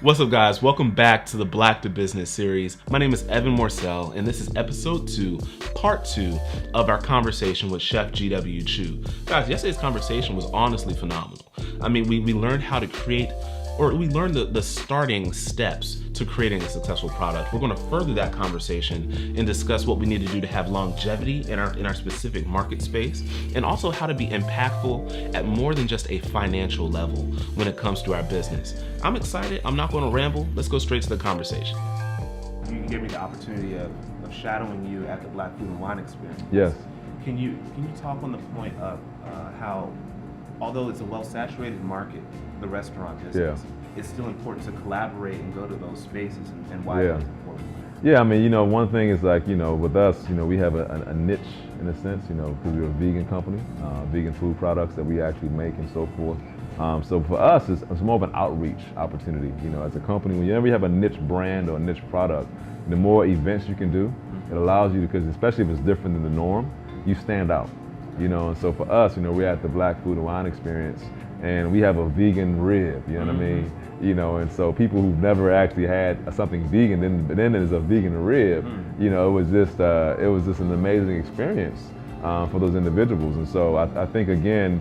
What's up, guys? Welcome back to the Black to Business series. My name is Evan Morcell, and this is episode 2, part 2 of our conversation with Chef G.W. Chu. Guys, yesterday's conversation was honestly phenomenal. I mean, we learned how to create, or we learned the starting steps to creating a successful product. We're going to further that conversation and discuss what we need to do to have longevity in our specific market space, and also how to be impactful at more than just a financial level when it comes to our business. I'm excited. I'm not going to ramble. Let's go straight to the conversation. You gave me the opportunity of shadowing you at the Black Food and Wine Experience. Yes. Can you talk on the point of how, although it's a well-saturated market, the restaurant business, it's still important to collaborate and go to those spaces, and why that's important? Yeah, I mean, one thing is like, with us, we have a niche in a sense, because we're a vegan company, vegan food products that we actually make and so forth. So for us, it's more of an outreach opportunity. As a company, whenever you have a niche brand or a niche product, the more events you can do, it allows you to, because especially if it's different than the norm, you stand out. And so for us, we're at the Black Food and Wine Experience, and we have a vegan rib, you know what I mean? And so people who've never actually had something vegan, then there's a vegan rib, it was just an amazing experience for those individuals. And so I think, again,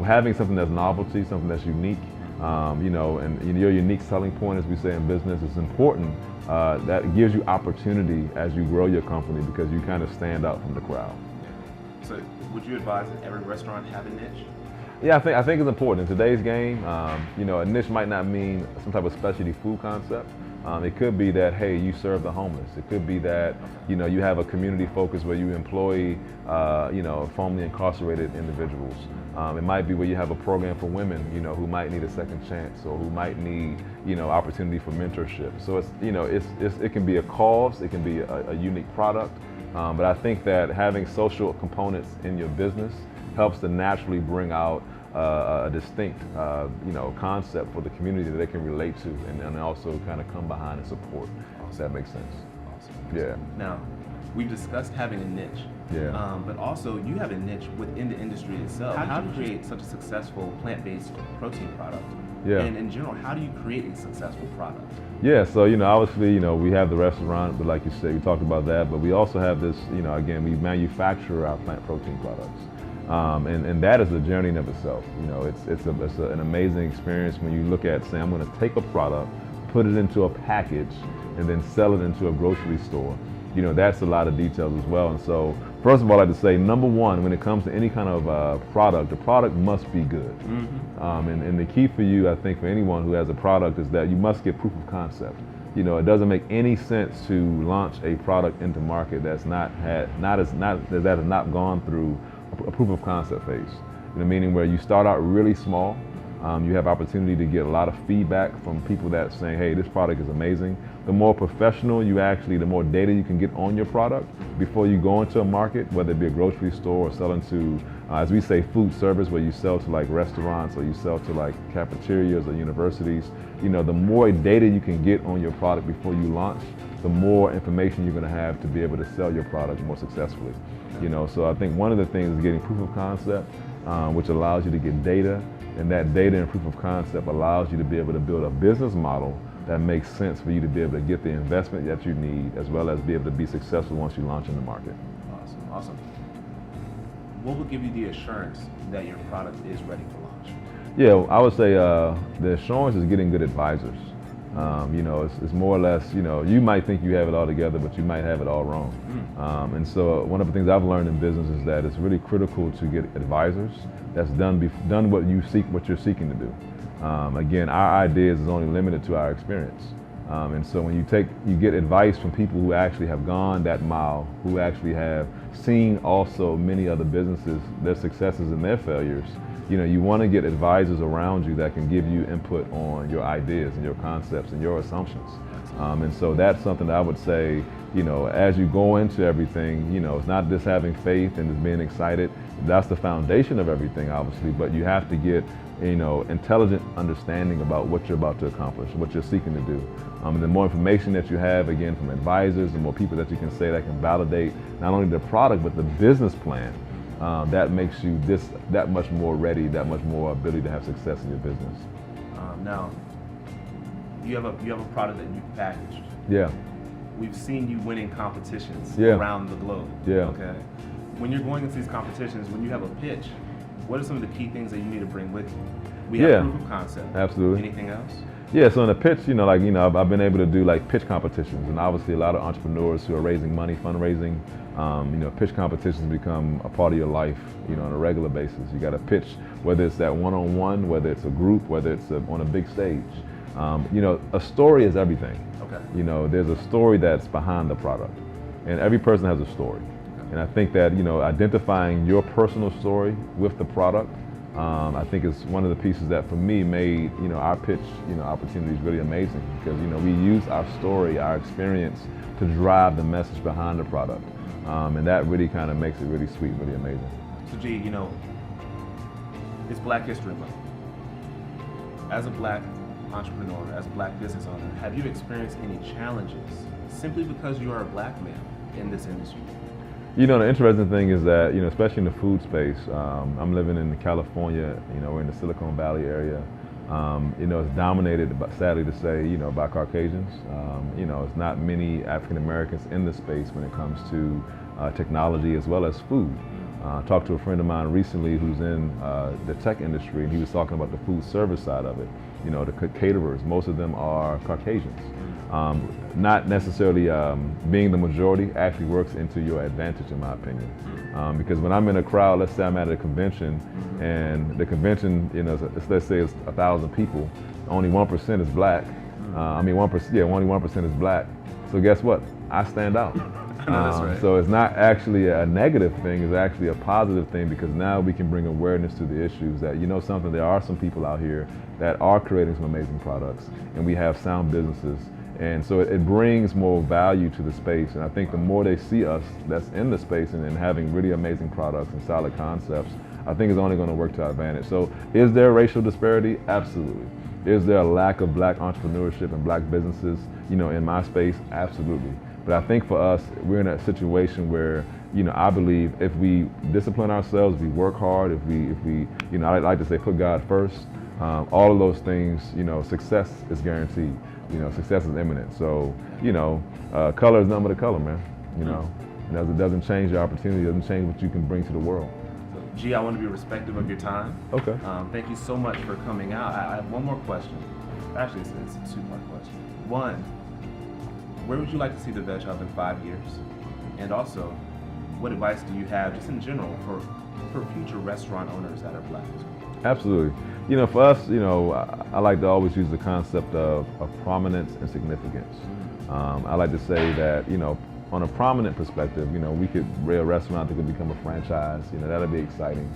having something that's novelty, something that's unique, and your unique selling point, as we say in business, is important. That gives you opportunity as you grow your company because you kind of stand out from the crowd. So would you advise that every restaurant have a niche? Yeah, I think it's important in today's game. A niche might not mean some type of specialty food concept. It could be that, hey, you serve the homeless. It could be that, you have a community focus where you employ, formerly incarcerated individuals. It might be where you have a program for women, who might need a second chance or who might need, opportunity for mentorship. So it can be a cause, it can be a unique product. But I think that having social components in your business helps to naturally bring out a distinct, concept for the community that they can relate to and also kind of come behind and support. If that makes sense. Awesome. Yeah. Now, we've discussed having a niche. Yeah. But also, you have a niche within the industry itself. How do you create such a successful plant-based protein product? Yeah. And in general, how do you create a successful product? Yeah, so obviously, we have the restaurant, but like you said, we talked about that, but we also have this, again, we manufacture our plant protein products. And that is a journey in of itself. It's an amazing experience when you look at, say, I'm going to take a product, put it into a package, and then sell it into a grocery store. That's a lot of details as well. And so, first of all, I'd like to say, number one, when it comes to any kind of product, the product must be good. And the key for you, I think, for anyone who has a product is that you must get proof of concept. It doesn't make any sense to launch a product into market that has not gone through a proof of concept phase. Meaning where you start out really small, you have opportunity to get a lot of feedback from people that saying, hey, this product is amazing. The more professional the more data you can get on your product before you go into a market, whether it be a grocery store or selling to, as we say, food service, where you sell to like restaurants or you sell to like cafeterias or universities. The more data you can get on your product before you launch, the more information you're going to have to be able to sell your product more successfully. So I think one of the things is getting proof of concept, which allows you to get data, and that data and proof of concept allows you to be able to build a business model that makes sense for you to be able to get the investment that you need, as well as be able to be successful once you launch in the market. Awesome. What would give you the assurance that your product is ready for launch? Yeah, I would say the assurance is getting good advisors. It's more or less, you might think you have it all together, but you might have it all wrong. And so one of the things I've learned in business is that it's really critical to get advisors that's done what you're seeking to do. Again, our ideas is only limited to our experience. And so when you get advice from people who actually have gone that mile, who actually have seen also many other businesses, their successes and their failures, you want to get advisors around you that can give you input on your ideas and your concepts and your assumptions. And so that's something that I would say, as you go into everything, it's not just having faith and just being excited. That's the foundation of everything, obviously, but you have to get, intelligent understanding about what you're about to accomplish, what you're seeking to do. And the more information that you have, again, from advisors, the more people that you can say that can validate not only the product, but the business plan, that makes you that much more ready, that much more ability to have success in your business. Now, you have a product that you've packaged. Yeah. We've seen you winning competitions Yeah. around the globe. Yeah. Okay. When you're going into these competitions, when you have a pitch, what are some of the key things that you need to bring with you? We have Yeah. proof of concept. Absolutely. Anything else? Yeah, so in the pitch, I've been able to do like pitch competitions, and obviously a lot of entrepreneurs who are raising money, fundraising, pitch competitions become a part of your life, on a regular basis. You got to pitch, whether it's that one-on-one, whether it's a group, whether it's on a big stage. A story is everything. Okay. There's a story that's behind the product, and every person has a story. Okay. And I think that, identifying your personal story with the product, I think is one of the pieces that for me made, our pitch, opportunities really amazing, because, we use our story, our experience to drive the message behind the product. And that really kind of makes it really sweet, really amazing. So G, it's Black History Month. As a Black entrepreneur, as a Black business owner, have you experienced any challenges simply because you are a Black man in this industry? The interesting thing is that, especially in the food space, I'm living in California, we're in the Silicon Valley area. It's dominated, sadly to say, by Caucasians. It's not many African Americans in the space when it comes to technology as well as food. I talked to a friend of mine recently who's in the tech industry, and he was talking about the food service side of it. The caterers, most of them are Caucasians. Not necessarily being the majority actually works into your advantage, in my opinion. Because when I'm in a crowd, let's say I'm at a convention, and the convention, let's say it's 1,000 people, only 1% is Black. 1%, only 1% is Black. So guess what? I stand out. That's right. So it's not actually a negative thing, it's actually a positive thing, because now we can bring awareness to the issues that, there are some people out here that are creating some amazing products, and we have sound businesses. And so it brings more value to the space. And I think the more they see us that's in the space and having really amazing products and solid concepts, I think it's only going to work to our advantage. So is there racial disparity? Absolutely. Is there a lack of Black entrepreneurship and Black businesses, in my space? Absolutely. But I think for us, we're in a situation where, I believe if we discipline ourselves, if we work hard, if we, I like to say put God first, all of those things, success is guaranteed. Success is imminent. So, color is nothing but a color, man. It doesn't change your opportunity, it doesn't change what you can bring to the world. So, G, I want to be respectful of your time. Okay. Thank you so much for coming out. I have one more question. Actually, it's a two-part question. One, where would you like to see the Veg Hub in 5 years? And also, what advice do you have, just in general, for future restaurant owners that are Black as well? Absolutely. For us, I like to always use the concept of prominence and significance. I like to say that, on a prominent perspective, we could raise a restaurant that could become a franchise. That'd be exciting,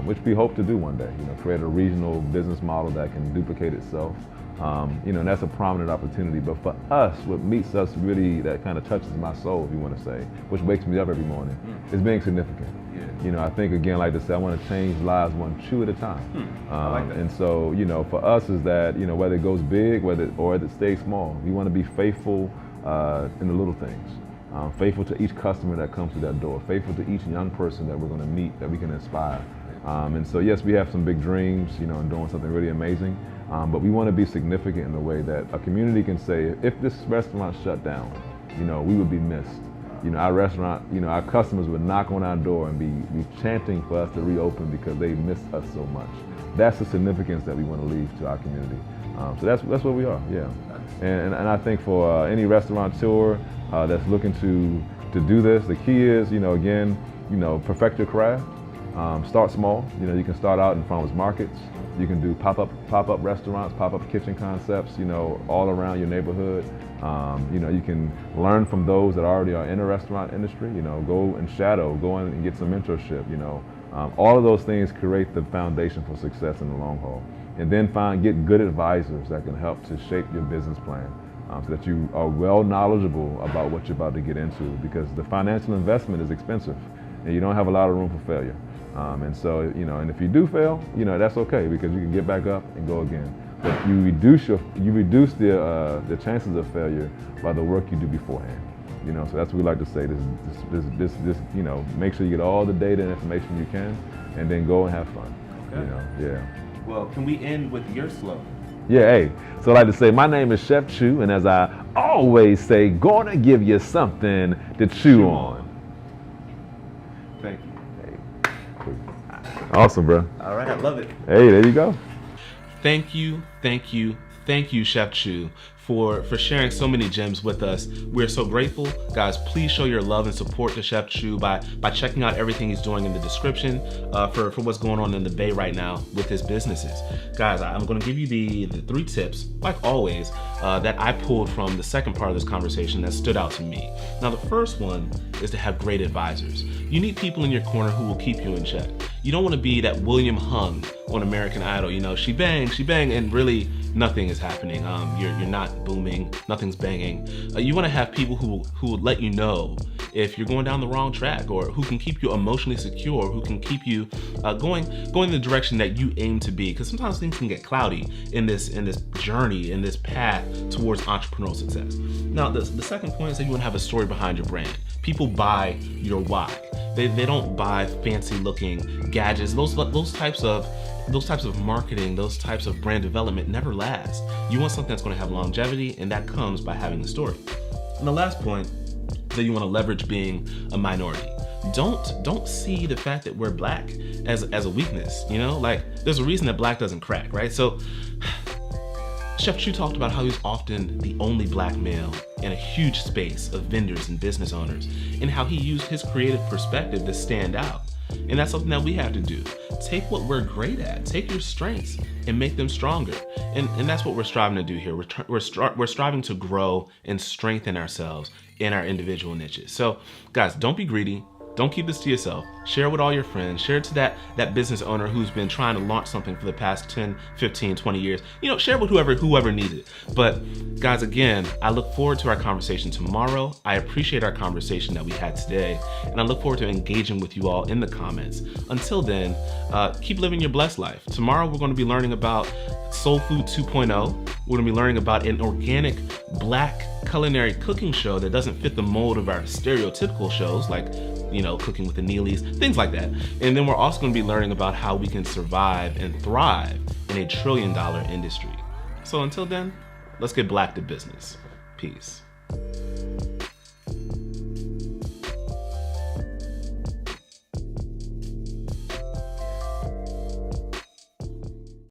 which we hope to do one day. Create a regional business model that can duplicate itself. And that's a prominent opportunity. But for us, what meets us really, that kind of touches my soul, if you want to say, which wakes me up every morning, is being significant. Yeah. I think, again, like to say, I want to change lives one chew at a time. I like that. And so, for us is that, whether it goes big, or it stays small, we want to be faithful in the little things. Faithful to each customer that comes through that door, faithful to each young person that we're going to meet, that we can inspire. And so, yes, we have some big dreams, and doing something really amazing. But we want to be significant in the way that a community can say, if this restaurant shut down, we would be missed. Our restaurant, our customers would knock on our door and be chanting for us to reopen because they miss us so much. That's the significance that we want to leave to our community. So that's what we are, yeah. And I think for any restaurateur that's looking to do this, the key is, again, perfect your craft. Start small. You can start out in farmers markets. You can do pop-up restaurants, pop-up kitchen concepts, all around your neighborhood. You can learn from those that already are in the restaurant industry. Go and shadow, go in and get some mentorship. All of those things create the foundation for success in the long haul. And then get good advisors that can help to shape your business plan, so that you are well knowledgeable about what you're about to get into, because the financial investment is expensive and you don't have a lot of room for failure. And so, and if you do fail, that's okay, because you can get back up and go again. But you reduce the chances of failure by the work you do beforehand. So that's what we like to say. This, make sure you get all the data and information you can, and then go and have fun. Okay. Yeah. Well, can we end with your slogan? Yeah, hey. So I like to say, my name is Chef Chew, and as I always say, gonna give you something to chew on. Thank you. Awesome, bro. All right, I love it. Hey, there you go. Thank you, Chef Chew, for sharing so many gems with us. We're so grateful. Guys, please show your love and support to Chef Chew by checking out everything he's doing in the description for what's going on in the Bay right now with his businesses. Guys, I'm going to give you the 3 tips, like always, that I pulled from the second part of this conversation that stood out to me. Now, the first one is to have great advisors. You need people in your corner who will keep you in check. You don't want to be that William Hung on American Idol, she bang, and really nothing is happening. You're not booming, nothing's banging. You want to have people who will let you know if you're going down the wrong track, or who can keep you emotionally secure, who can keep you going in the direction that you aim to be. Because sometimes things can get cloudy in this journey, in this path towards entrepreneurial success. Now, the second point is that you want to have a story behind your brand. People buy your why. They don't buy fancy looking gadgets. Those types of marketing, those types of brand development never last. You want something that's going to have longevity, and that comes by having a story. And the last point is that you want to leverage being a minority. Don't see the fact that we're black as a weakness. There's a reason that black doesn't crack, right? So Chef Chew talked about how he's often the only black male in a huge space of vendors and business owners, and how he used his creative perspective to stand out. And that's something that we have to do. Take what we're great at, take your strengths and make them stronger. And that's what we're striving to do here. We're striving to grow and strengthen ourselves in our individual niches. So guys, don't be greedy. Don't keep this to yourself. Share it with all your friends. Share it to that business owner who's been trying to launch something for the past 10, 15, 20 years. Share it with whoever needs it. But guys, again, I look forward to our conversation tomorrow. I appreciate our conversation that we had today, and I look forward to engaging with you all in the comments. Until then, keep living your blessed life. Tomorrow, we're going to be learning about Soul Food 2.0. We're going to be learning about an organic black culinary cooking show that doesn't fit the mold of our stereotypical shows, like Cooking with the Neelys, things like that. And then we're also going to be learning about how we can survive and thrive in a $1 trillion industry. So until then, let's get black to business. Peace.